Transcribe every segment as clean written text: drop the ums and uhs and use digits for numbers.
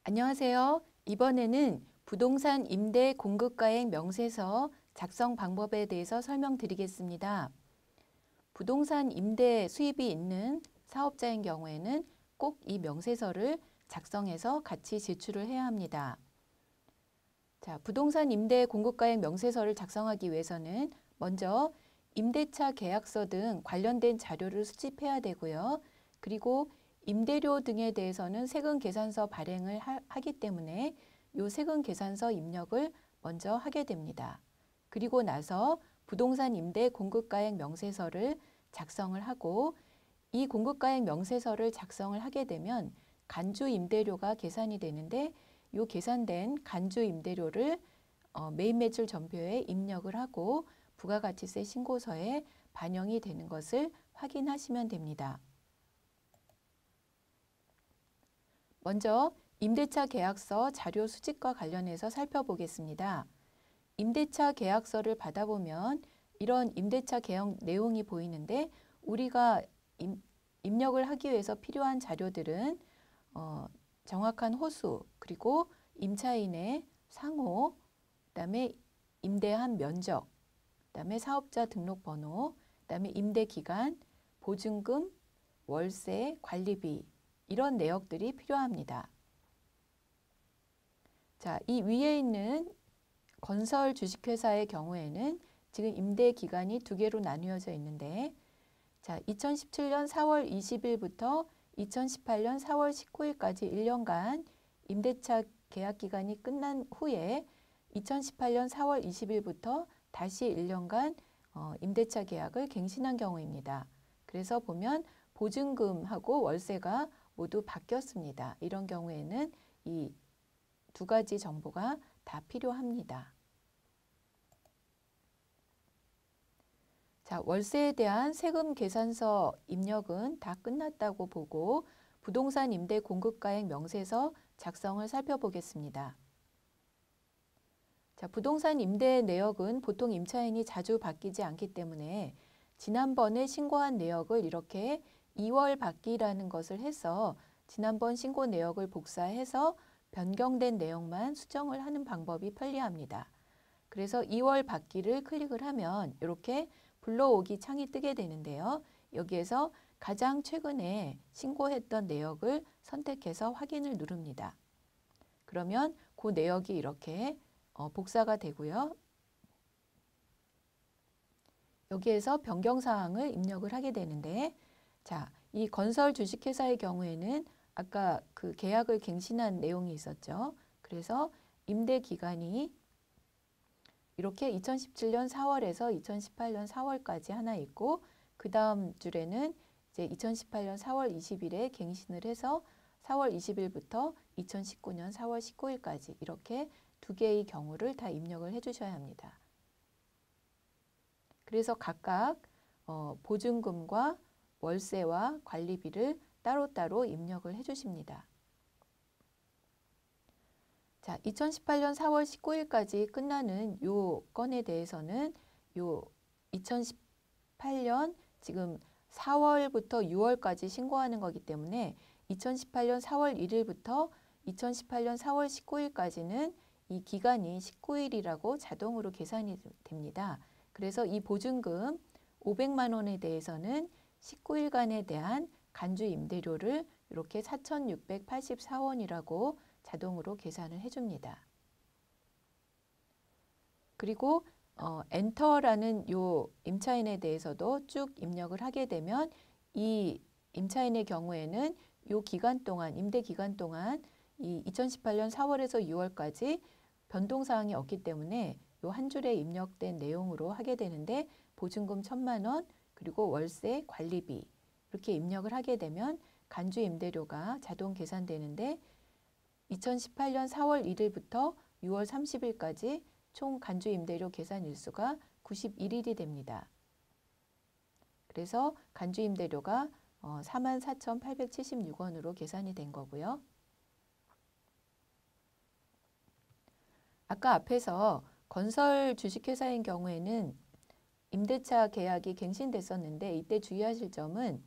안녕하세요. 이번에는 부동산 임대 공급가액 명세서 작성 방법에 대해서 설명드리겠습니다. 부동산 임대 수입이 있는 사업자인 경우에는 꼭 이 명세서를 작성해서 같이 제출을 해야 합니다. 자, 부동산 임대 공급가액 명세서를 작성하기 위해서는 먼저 임대차 계약서 등 관련된 자료를 수집해야 되고요. 그리고 임대료 등에 대해서는 세금 계산서 발행을 하기 때문에 이 세금 계산서 입력을 먼저 하게 됩니다. 그리고 나서 부동산 임대 공급가액 명세서를 작성을 하고 이 공급가액 명세서를 작성을 하게 되면 간주 임대료가 계산이 되는데 이 계산된 간주 임대료를 매입 매출 전표에 입력을 하고 부가가치세 신고서에 반영이 되는 것을 확인하시면 됩니다. 먼저 임대차 계약서 자료 수집과 관련해서 살펴보겠습니다. 임대차 계약서를 받아보면 이런 임대차 계약 내용이 보이는데 우리가 입력을 하기 위해서 필요한 자료들은 정확한 호수, 그리고 임차인의 상호, 그다음에 임대한 면적, 그다음에 사업자 등록번호, 그다음에 임대기간, 보증금, 월세, 관리비 이런 내역들이 필요합니다. 자, 이 위에 있는 건설 주식회사의 경우에는 지금 임대기간이 두 개로 나뉘어져 있는데 자, 2017년 4월 20일부터 2018년 4월 19일까지 1년간 임대차 계약 기간이 끝난 후에 2018년 4월 20일부터 다시 1년간 임대차 계약을 갱신한 경우입니다. 그래서 보면 보증금하고 월세가 모두 바뀌었습니다. 이런 경우에는 이 두 가지 정보가 다 필요합니다. 자, 월세에 대한 세금 계산서 입력은 다 끝났다고 보고 부동산 임대 공급가액 명세서 작성을 살펴보겠습니다. 자, 부동산 임대 내역은 보통 임차인이 자주 바뀌지 않기 때문에 지난번에 신고한 내역을 이렇게 2월 받기라는 것을 해서 지난번 신고 내역을 복사해서 변경된 내용만 수정을 하는 방법이 편리합니다. 그래서 2월 받기를 클릭을 하면 이렇게 불러오기 창이 뜨게 되는데요. 여기에서 가장 최근에 신고했던 내역을 선택해서 확인을 누릅니다. 그러면 그 내역이 이렇게 복사가 되고요. 여기에서 변경사항을 입력을 하게 되는데 자, 이 건설 주식회사의 경우에는 아까 그 계약을 갱신한 내용이 있었죠. 그래서 임대 기간이 이렇게 2017년 4월에서 2018년 4월까지 하나 있고 그 다음 줄에는 이제 2018년 4월 20일에 갱신을 해서 4월 20일부터 2019년 4월 19일까지 이렇게 두 개의 경우를 다 입력을 해주셔야 합니다. 그래서 각각 보증금과 월세와 관리비를 따로따로 입력을 해주십니다. 자, 2018년 4월 19일까지 끝나는 요 건에 대해서는 요 2018년 지금 4월부터 6월까지 신고하는 거기 때문에 2018년 4월 1일부터 2018년 4월 19일까지는 이 기간이 19일이라고 자동으로 계산이 됩니다. 그래서 이 보증금 500만 원에 대해서는 19일간에 대한 간주 임대료를 이렇게 4,684원이라고 자동으로 계산을 해줍니다. 그리고 엔터라는 요 임차인에 대해서도 쭉 입력을 하게 되면 이 임차인의 경우에는 요 기간 동안 임대 기간 동안 이 2018년 4월에서 6월까지 변동사항이 없기 때문에 요 한 줄에 입력된 내용으로 하게 되는데 보증금 1,000만 원 그리고 월세 관리비 이렇게 입력을 하게 되면 간주 임대료가 자동 계산되는데 2018년 4월 1일부터 6월 30일까지 총 간주 임대료 계산 일수가 91일이 됩니다. 그래서 간주 임대료가 44,876원으로 계산이 된 거고요. 아까 앞에서 건설 주식회사인 경우에는 임대차 계약이 갱신됐었는데 이때 주의하실 점은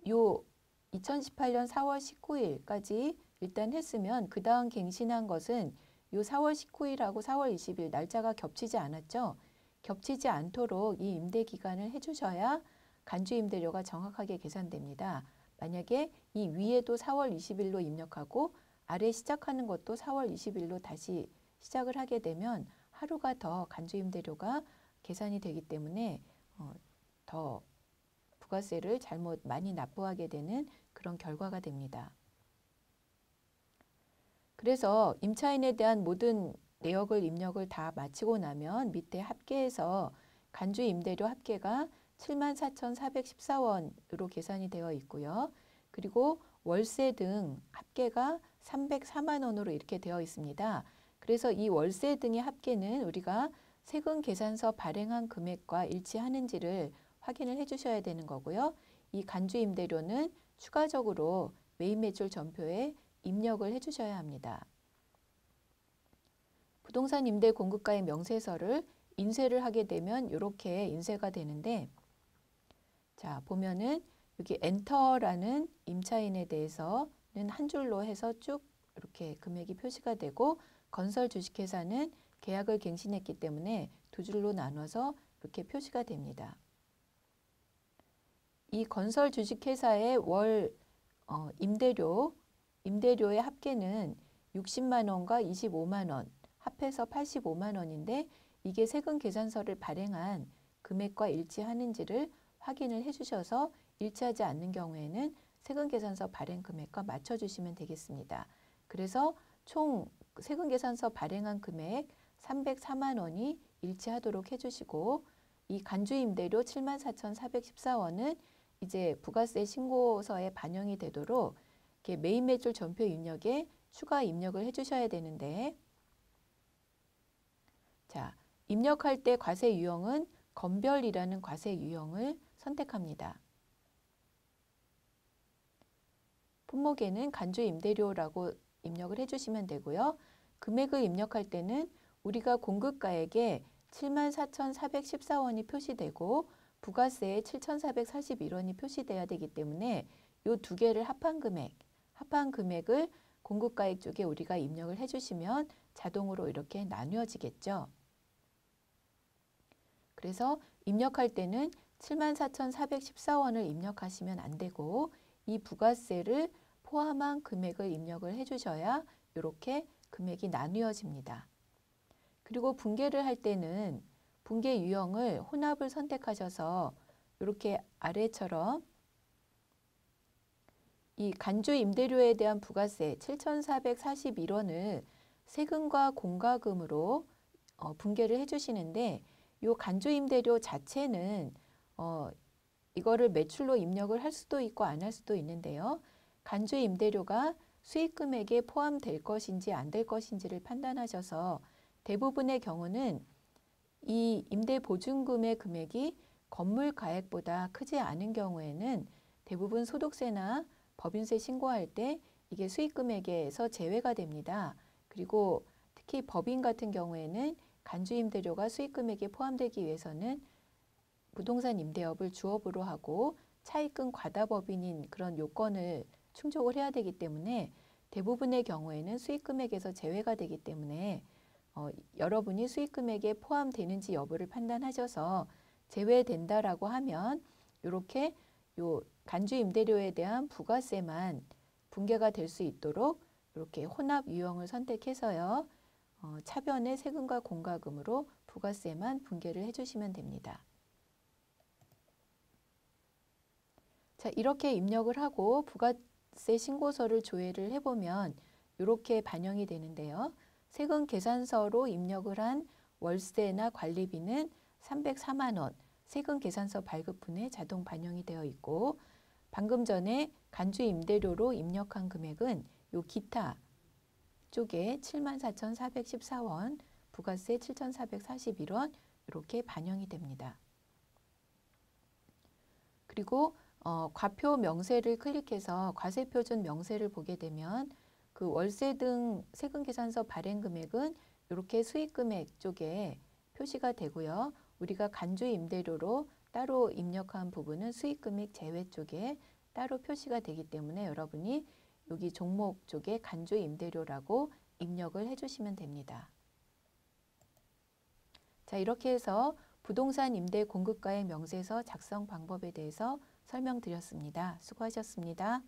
요 2018년 4월 19일까지 일단 했으면 그 다음 갱신한 것은 요 4월 19일하고 4월 20일 날짜가 겹치지 않았죠. 겹치지 않도록 이 임대 기간을 해주셔야 간주 임대료가 정확하게 계산됩니다. 만약에 이 위에도 4월 20일로 입력하고 아래 시작하는 것도 4월 20일로 다시 시작을 하게 되면 하루가 더 간주 임대료가 계산이 되기 때문에 더 부가세를 잘못 많이 납부하게 되는 그런 결과가 됩니다. 그래서 임차인에 대한 모든 내역을 입력을 다 마치고 나면 밑에 합계에서 간주 임대료 합계가 74,414원으로 계산이 되어 있고요. 그리고 월세 등 합계가 304만 원으로 이렇게 되어 있습니다. 그래서 이 월세 등의 합계는 우리가 세금 계산서 발행한 금액과 일치하는지를 확인을 해주셔야 되는 거고요. 이 간주 임대료는 추가적으로 매입 매출 전표에 입력을 해주셔야 합니다. 부동산 임대 공급가액 명세서를 인쇄를 하게 되면 이렇게 인쇄가 되는데, 자 보면은 여기 엔터라는 임차인에 대해서는 한 줄로 해서 쭉 이렇게 금액이 표시가 되고, 건설 주식회사는 계약을 갱신했기 때문에 두 줄로 나눠서 이렇게 표시가 됩니다. 이 건설 주식회사의 월 임대료의 합계는 60만 원과 25만 원 합해서 85만 원인데, 이게 세금 계산서를 발행한 금액과 일치하는지를 확인을 해주셔서 일치하지 않는 경우에는 세금 계산서 발행 금액과 맞춰주시면 되겠습니다. 그래서 총 세금 계산서 발행한 금액 304만 원이 일치하도록 해주시고, 이 간주 임대료 74,414원은 이제 부가세 신고서에 반영이 되도록 이렇게 매입 매출 전표 입력에 추가 입력을 해주셔야 되는데, 자 입력할 때 과세 유형은 건별이라는 과세 유형을 선택합니다. 품목에는 간주 임대료라고 입력을 해주시면 되고요. 금액을 입력할 때는 우리가 공급가액에 74,414원이 표시되고 부가세에 7,441원이 표시돼야 되기 때문에 이 두 개를 합한 금액을 공급가액 쪽에 우리가 입력을 해주시면 자동으로 이렇게 나뉘어지겠죠. 그래서 입력할 때는 74,414원을 입력하시면 안 되고 이 부가세를 포함한 금액을 입력을 해주셔야 이렇게 금액이 나뉘어집니다. 그리고 분계를 할 때는 분계 유형을 혼합을 선택하셔서 이렇게 아래처럼 이 간주 임대료에 대한 부가세 7,441원을 세금과 공과금으로 분계를 해주시는데, 이 간주 임대료 자체는 이거를 매출로 입력을 할 수도 있고 안 할 수도 있는데요. 간주 임대료가 수익 금액에 포함될 것인지 안 될 것인지를 판단하셔서 대부분의 경우는 이 임대 보증금의 금액이 건물 가액보다 크지 않은 경우에는 대부분 소득세나 법인세 신고할 때 이게 수익 금액에서 제외가 됩니다. 그리고 특히 법인 같은 경우에는 간주 임대료가 수익 금액에 포함되기 위해서는 부동산 임대업을 주업으로 하고 차입금 과다법인인 그런 요건을 충족을 해야 되기 때문에 대부분의 경우에는 수익 금액에서 제외가 되기 때문에 여러분이 수익 금액에 포함되는지 여부를 판단하셔서 제외된다라고 하면 이렇게 요 간주 임대료에 대한 부가세만 분계가 될 수 있도록 이렇게 혼합 유형을 선택해서요. 차변의 세금과 공과금으로 부가세만 분계를 해주시면 됩니다. 자, 이렇게 입력을 하고 부가세 신고서를 조회를 해보면 이렇게 반영이 되는데요. 세금 계산서로 입력을 한 월세나 관리비는 304만 원, 세금 계산서 발급분에 자동 반영이 되어 있고, 방금 전에 간주 임대료로 입력한 금액은 요 기타 쪽에 74,414원, 부가세 7,441원 이렇게 반영이 됩니다. 그리고 과표 명세를 클릭해서 과세표준 명세를 보게 되면 그 월세 등 세금 계산서 발행 금액은 이렇게 수익 금액 쪽에 표시가 되고요. 우리가 간주 임대료로 따로 입력한 부분은 수익 금액 제외 쪽에 따로 표시가 되기 때문에 여러분이 여기 종목 쪽에 간주 임대료라고 입력을 해주시면 됩니다. 자, 이렇게 해서 부동산 임대 공급가액 명세서 작성 방법에 대해서 설명드렸습니다. 수고하셨습니다.